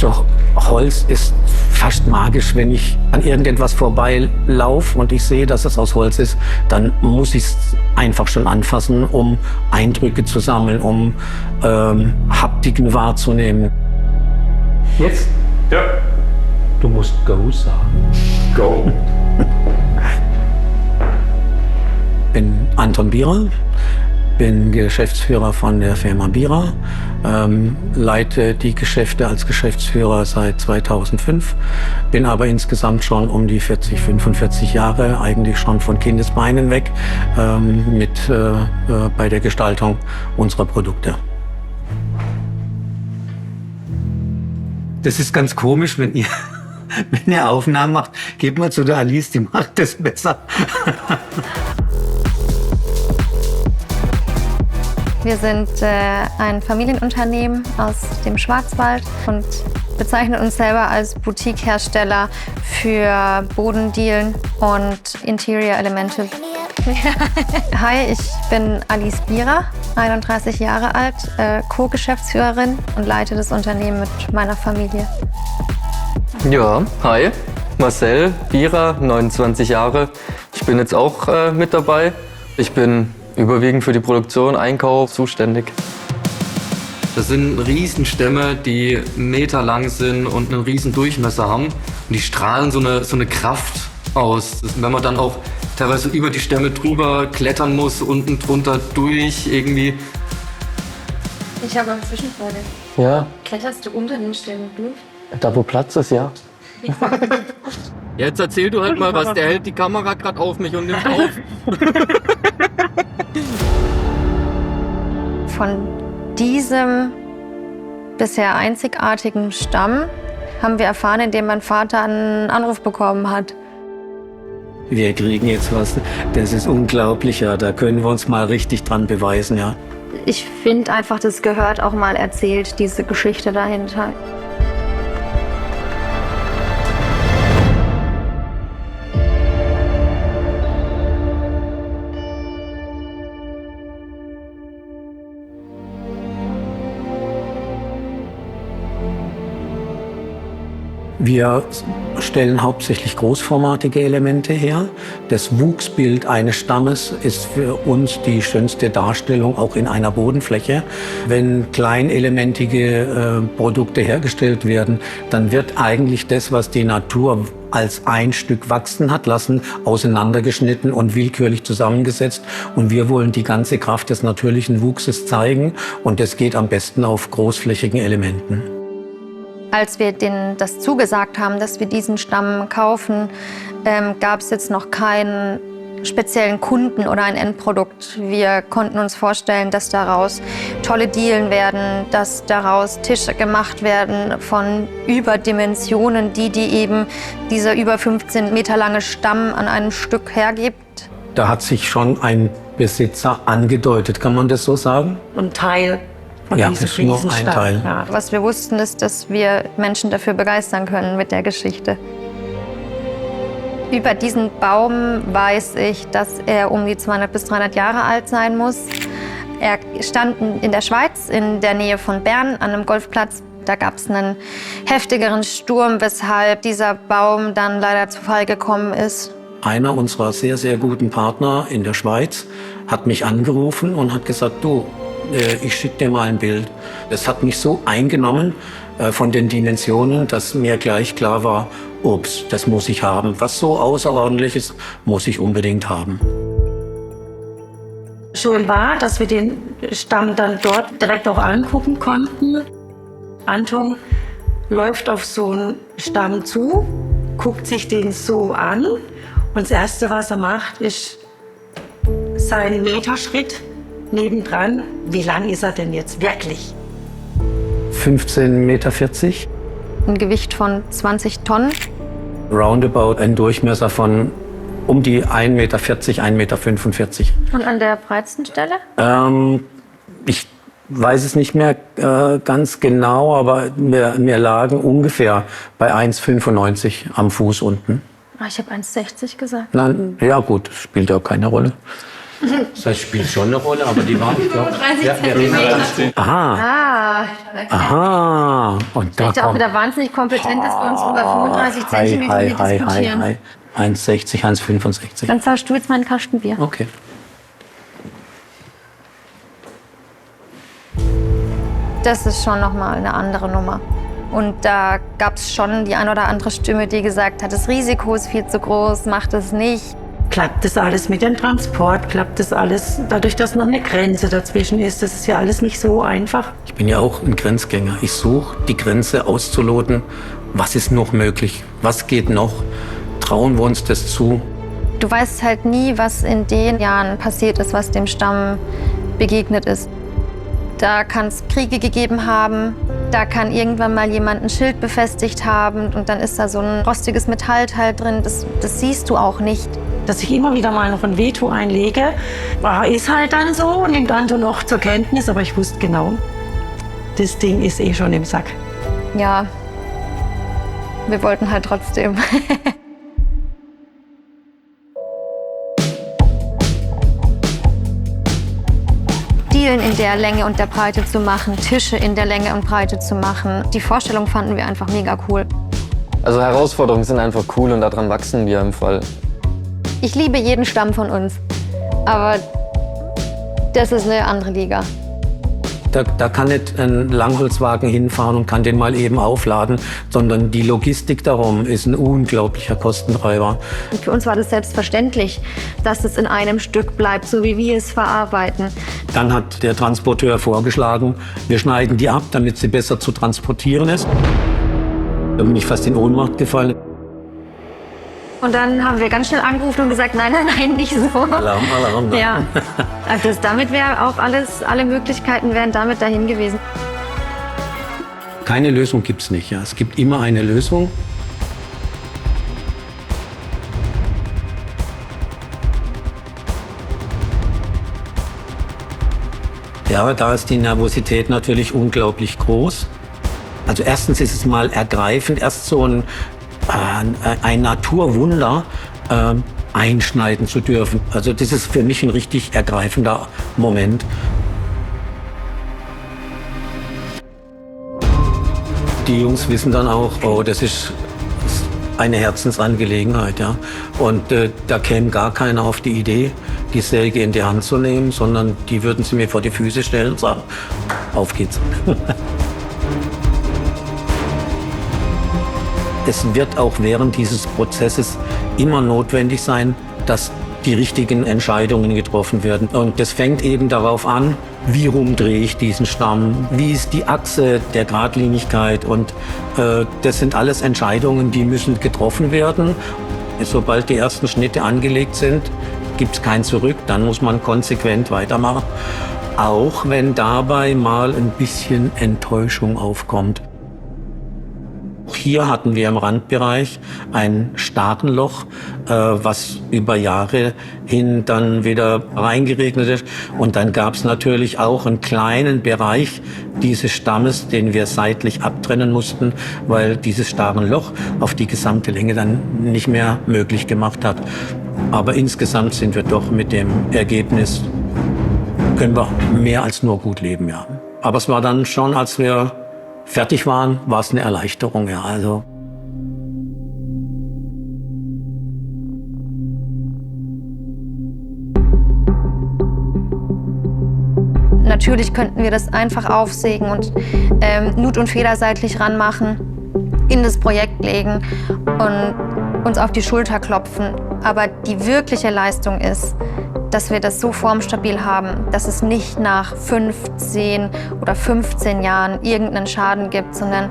Also Holz ist fast magisch. Wenn ich an irgendetwas vorbeilaufe und ich sehe, dass es aus Holz ist, dann muss ich es einfach schon anfassen, um Eindrücke zu sammeln, um Haptiken wahrzunehmen. Jetzt? Ja. Du musst Go sagen. Go. Ich bin Anton Bierer, bin Geschäftsführer von der Firma Bierer, leite die Geschäfte als Geschäftsführer seit 2005, bin aber insgesamt schon um die 45 Jahre, eigentlich schon von Kindesbeinen weg, bei der Gestaltung unserer Produkte. Das ist ganz komisch, wenn ihr Aufnahmen macht. Geht mal zu der Alice, die macht das besser. Wir sind ein Familienunternehmen aus dem Schwarzwald und bezeichnen uns selber als Boutique-Hersteller für Bodendielen und Interior Elemente. Hi, ich bin Alice Bierer, 31 Jahre alt, Co-Geschäftsführerin und leite das Unternehmen mit meiner Familie. Ja, hi, Marcel Bierer, 29 Jahre. Ich bin jetzt auch mit dabei. Ich bin überwiegend für die Produktion, Einkauf zuständig. Das sind Riesenstämme, die meterlang sind und einen riesen Durchmesser haben. Und die strahlen so eine Kraft aus. Wenn man dann auch teilweise über die Stämme drüber klettern muss, unten drunter durch irgendwie. Ich habe eine Zwischenfrage. Ja, Kletterst du unter den Stämmen durch? da wo Platz ist, ja. Jetzt erzähl du halt mal was, der hält die Kamera gerade auf mich und nimmt auf. Von diesem bisher einzigartigen Stamm haben wir erfahren, indem mein Vater einen Anruf bekommen hat. Wir kriegen jetzt was, das ist unglaublich, ja. Da können wir uns mal richtig dran beweisen, ja. Ich finde einfach, das gehört auch mal erzählt, diese Geschichte dahinter. Wir stellen hauptsächlich großformatige Elemente her. Das Wuchsbild eines Stammes ist für uns die schönste Darstellung auch in einer Bodenfläche. Wenn kleinelementige Produkte hergestellt werden, dann wird eigentlich das, was die Natur als ein Stück wachsen hat lassen, auseinandergeschnitten und willkürlich zusammengesetzt. Und wir wollen die ganze Kraft des natürlichen Wuchses zeigen. Und das geht am besten auf großflächigen Elementen. Als wir denen das zugesagt haben, dass wir diesen Stamm kaufen, gab es jetzt noch keinen speziellen Kunden oder ein Endprodukt. Wir konnten uns vorstellen, dass daraus tolle Dielen werden, dass daraus Tische gemacht werden von Überdimensionen, die eben dieser über 15 Meter lange Stamm an einem Stück hergibt. Da hat sich schon ein Besitzer angedeutet, kann man das so sagen? Ein Teil von Ja, diesem ist nur ein Riesenstamm. Teil. Ja. Was wir wussten, ist, dass wir Menschen dafür begeistern können mit der Geschichte. Über diesen Baum weiß ich, dass er um die 200 bis 300 Jahre alt sein muss. Er stand in der Schweiz, in der Nähe von Bern, an einem Golfplatz. Da gab es einen heftigeren Sturm, weshalb dieser Baum dann leider zu Fall gekommen ist. Einer unserer sehr, sehr guten Partner in der Schweiz hat mich angerufen und hat gesagt, du, ich schicke dir mal ein Bild. Das hat mich so eingenommen von den Dimensionen, dass mir gleich klar war, ups, das muss ich haben. Was so außerordentlich ist, muss ich unbedingt haben. Schön war, dass wir den Stamm dann dort direkt auch angucken konnten. Anton läuft auf so einen Stamm zu, guckt sich den so an und das Erste, was er macht, ist seinen Meterschritt nebendran. Wie lang ist er denn jetzt wirklich? 15,40 Meter. Ein Gewicht von 20 Tonnen. Roundabout ein Durchmesser von um die 1,40 Meter, 1,45 Meter. Und an der breitesten Stelle? Ich weiß es nicht mehr ganz genau, aber wir lagen ungefähr bei 1,95 am Fuß unten. Ich habe 1,60 gesagt. Nein, ja gut, spielt ja auch keine Rolle. Das spielt schon eine Rolle, aber die war, ich glaube, 35 ja, Zentimeter. Aha, aha. Und da Ich auch kommt wieder wahnsinnig kompetent, dass wir uns über 35 Zentimeter diskutieren. 1,60, 1,65. Dann tauschst du jetzt meinen Kasten Bier. Okay. Das ist schon nochmal eine andere Nummer. Und da gab es schon die ein oder andere Stimme, die gesagt hat, das Risiko ist viel zu groß, macht es nicht. Klappt das alles mit dem Transport? Klappt das alles dadurch, dass noch eine Grenze dazwischen ist? Das ist ja alles nicht so einfach. Ich bin ja auch ein Grenzgänger. Ich suche die Grenze auszuloten. Was ist noch möglich? Was geht noch? Trauen wir uns das zu? Du weißt halt nie, was in den Jahren passiert ist, was dem Stamm begegnet ist. Da kann es Kriege gegeben haben, da kann irgendwann mal jemand ein Schild befestigt haben und dann ist da so ein rostiges Metallteil drin. Das siehst du auch nicht. Dass ich immer wieder mal noch ein Veto einlege, ist halt dann so und nimmt Anton noch zur Kenntnis. Aber ich wusste genau, das Ding ist eh schon im Sack. Ja, wir wollten halt trotzdem. Dielen in der Länge und der Breite zu machen, Tische in der Länge und Breite zu machen. Die Vorstellung fanden wir einfach mega cool. Also Herausforderungen sind einfach cool und daran wachsen wir im Fall. Ich liebe jeden Stamm von uns, aber das ist eine andere Liga. Da kann nicht ein Langholzwagen hinfahren und kann den mal eben aufladen, sondern die Logistik darum ist ein unglaublicher Kostentreiber. Und für uns war das selbstverständlich, dass es in einem Stück bleibt, so wie wir es verarbeiten. Dann hat der Transporteur vorgeschlagen, wir schneiden die ab, damit sie besser zu transportieren ist. Da bin ich fast in Ohnmacht gefallen. Und dann haben wir ganz schnell angerufen und gesagt, nein, nein, nein, nicht so. Alarm, Alarm. Ja, also damit wäre auch alle Möglichkeiten wären damit dahin gewesen. Keine Lösung gibt's nicht. Ja. Es gibt immer eine Lösung. Ja, da ist die Nervosität natürlich unglaublich groß. Also erstens ist es mal ergreifend, erst so ein Naturwunder einschneiden zu dürfen. Also das ist für mich ein richtig ergreifender Moment. Die Jungs wissen dann auch, oh, das ist eine Herzensangelegenheit, ja. Und da käme gar keiner auf die Idee, die Säge in die Hand zu nehmen, sondern die würden sie mir vor die Füße stellen und sagen, auf geht's. Es wird auch während dieses Prozesses immer notwendig sein, dass die richtigen Entscheidungen getroffen werden. Und das fängt eben darauf an, wie rum drehe ich diesen Stamm, wie ist die Achse der Geradlinigkeit. Und das sind alles Entscheidungen, die müssen getroffen werden. Sobald die ersten Schnitte angelegt sind, gibt es kein Zurück, dann muss man konsequent weitermachen. Auch wenn dabei mal ein bisschen Enttäuschung aufkommt. Hier hatten wir im Randbereich ein Starrenloch, was über Jahre hin dann wieder reingeregnet ist. Und dann gab es natürlich auch einen kleinen Bereich dieses Stammes, den wir seitlich abtrennen mussten, weil dieses Starrenloch auf die gesamte Länge dann nicht mehr möglich gemacht hat. Aber insgesamt sind wir doch mit dem Ergebnis, können wir mehr als nur gut leben, ja. Aber es war dann schon, als wir fertig waren, war es eine Erleichterung, ja. Also Natürlich könnten wir das einfach aufsägen und nut- und federseitlich ranmachen, in das Projekt legen und uns auf die Schulter klopfen. Aber die wirkliche Leistung ist, dass wir das so formstabil haben, dass es nicht nach 15 oder 15 Jahren irgendeinen Schaden gibt, sondern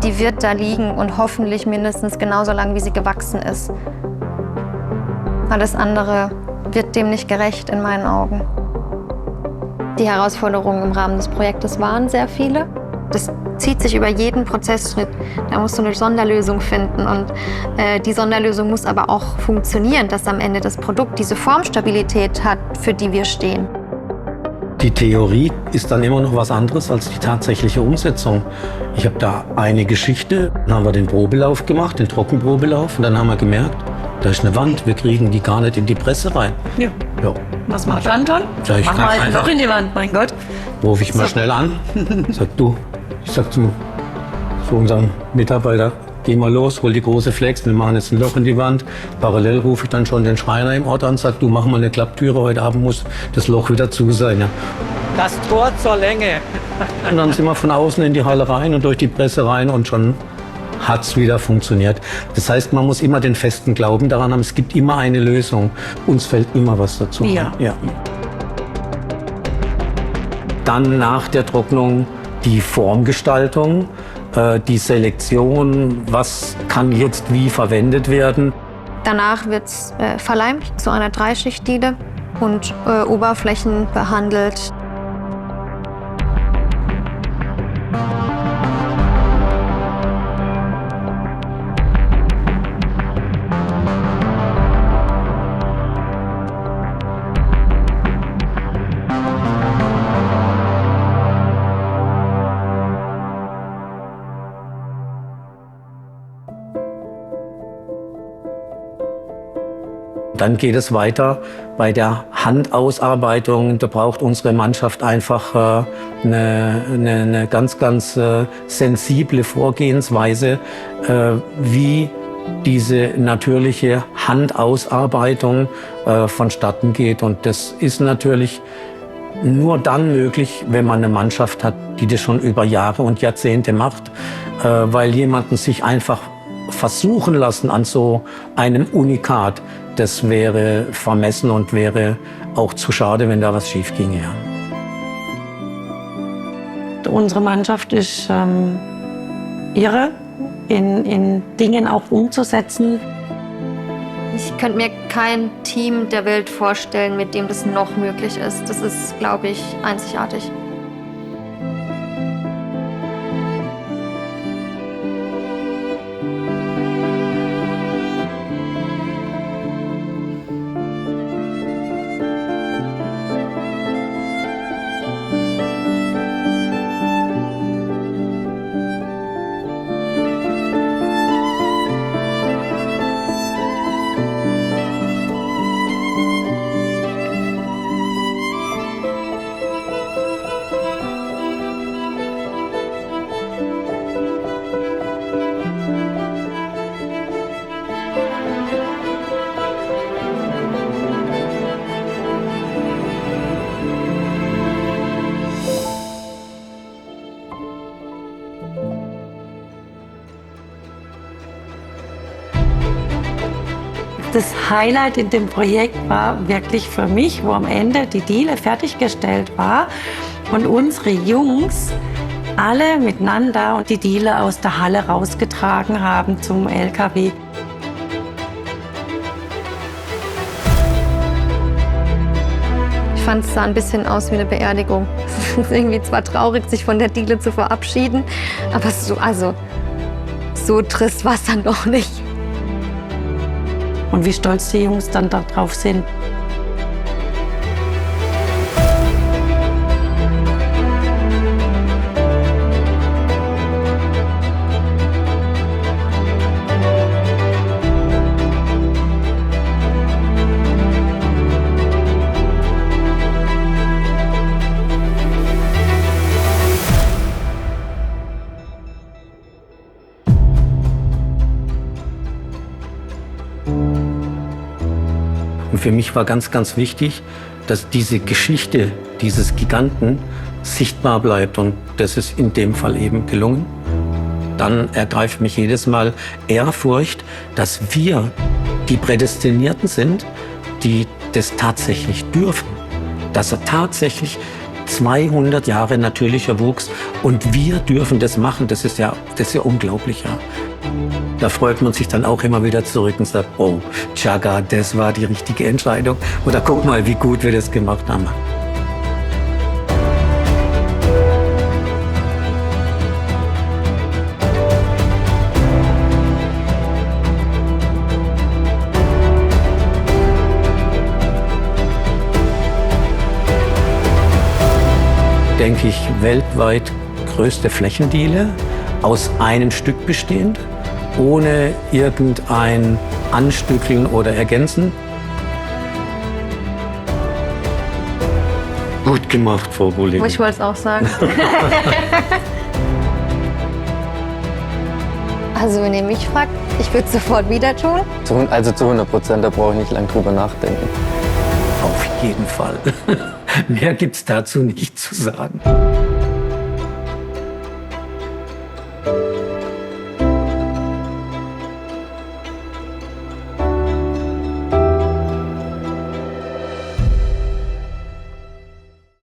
die wird da liegen und hoffentlich mindestens genauso lang, wie sie gewachsen ist. Alles andere wird dem nicht gerecht in meinen Augen. Die Herausforderungen im Rahmen des Projektes waren sehr viele. Das zieht sich über jeden Prozessschritt. Da musst du eine Sonderlösung finden und die Sonderlösung muss aber auch funktionieren, dass am Ende das Produkt diese Formstabilität hat, für die wir stehen. die Theorie ist dann immer noch was anderes als die tatsächliche Umsetzung. Ich habe da eine Geschichte, dann haben wir den Probelauf gemacht, den Trockenprobelauf, und dann haben wir gemerkt, Da ist eine Wand, wir kriegen die gar nicht in die Presse rein. Ja. Ja. Was macht Anton? Ja, ich Mach kann mal ein einfach- Loch in die Wand, mein Gott. Rufe ich mal schnell an. Sag du, ich sag zu unserem Mitarbeiter, geh mal los, hol die große Flex, wir machen jetzt ein Loch in die Wand. Parallel rufe ich dann schon den Schreiner im Ort an, sag du, mach mal eine Klapptüre, heute Abend muss das Loch wieder zu sein. Ja. Das Tor zur Länge. Und dann sind wir von außen in die Halle rein und durch die Presse rein und schon hat's wieder funktioniert. Das heißt, man muss immer den festen Glauben daran haben, es gibt immer eine Lösung. Uns fällt immer was dazu. Ja. Ja. Dann nach der Trocknung die Formgestaltung, die Selektion, was kann jetzt wie verwendet werden. Danach wird es verleimt zu einer Dreischichtdiele und Oberflächen behandelt. Dann geht es weiter bei der Handausarbeitung. Da braucht unsere Mannschaft einfach eine ganz, ganz sensible Vorgehensweise, wie diese natürliche Handausarbeitung vonstatten geht. Und das ist natürlich nur dann möglich, wenn man eine Mannschaft hat, die das schon über Jahre und Jahrzehnte macht, weil jemanden sich einfach versuchen lassen an so einem Unikat, das wäre vermessen und wäre auch zu schade, wenn da was schief ginge. Ja. Unsere Mannschaft ist irre, in Dingen auch umzusetzen. Ich könnte mir kein Team der Welt vorstellen, mit dem das noch möglich ist. Das ist, glaube ich, einzigartig. Das Highlight in dem Projekt war wirklich für mich, wo am Ende die Diele fertiggestellt war und unsere Jungs alle miteinander und die Diele aus der Halle rausgetragen haben zum LKW. Ich fand, es sah ein bisschen aus wie eine Beerdigung. Es ist irgendwie zwar traurig, sich von der Diele zu verabschieden, aber so trist war es dann doch nicht. Und wie stolz die Jungs dann darauf sind. Und für mich war ganz, ganz wichtig, dass diese Geschichte dieses Giganten sichtbar bleibt. Und das ist in dem Fall eben gelungen. Dann ergreift mich jedes Mal Ehrfurcht, dass wir die Prädestinierten sind, die das tatsächlich dürfen. Dass er tatsächlich 200 Jahre natürlicher Wuchs und wir dürfen das machen. Das ist ja unglaublich. Ja. Da freut man sich dann auch immer wieder zurück und sagt, oh, Chaga, das war die richtige Entscheidung. Oder guck mal, wie gut wir das gemacht haben. Denke ich, weltweit größte Flächendiele, aus einem Stück bestehend, ohne irgendein anstückeln oder ergänzen. Gut gemacht, Frau Bulling. Ich wollte es auch sagen. Also wenn ihr mich fragt, ich würde es sofort wieder tun. Also zu 100%, da brauche ich nicht lange drüber nachdenken. Auf jeden Fall. Mehr gibt's dazu nicht zu sagen.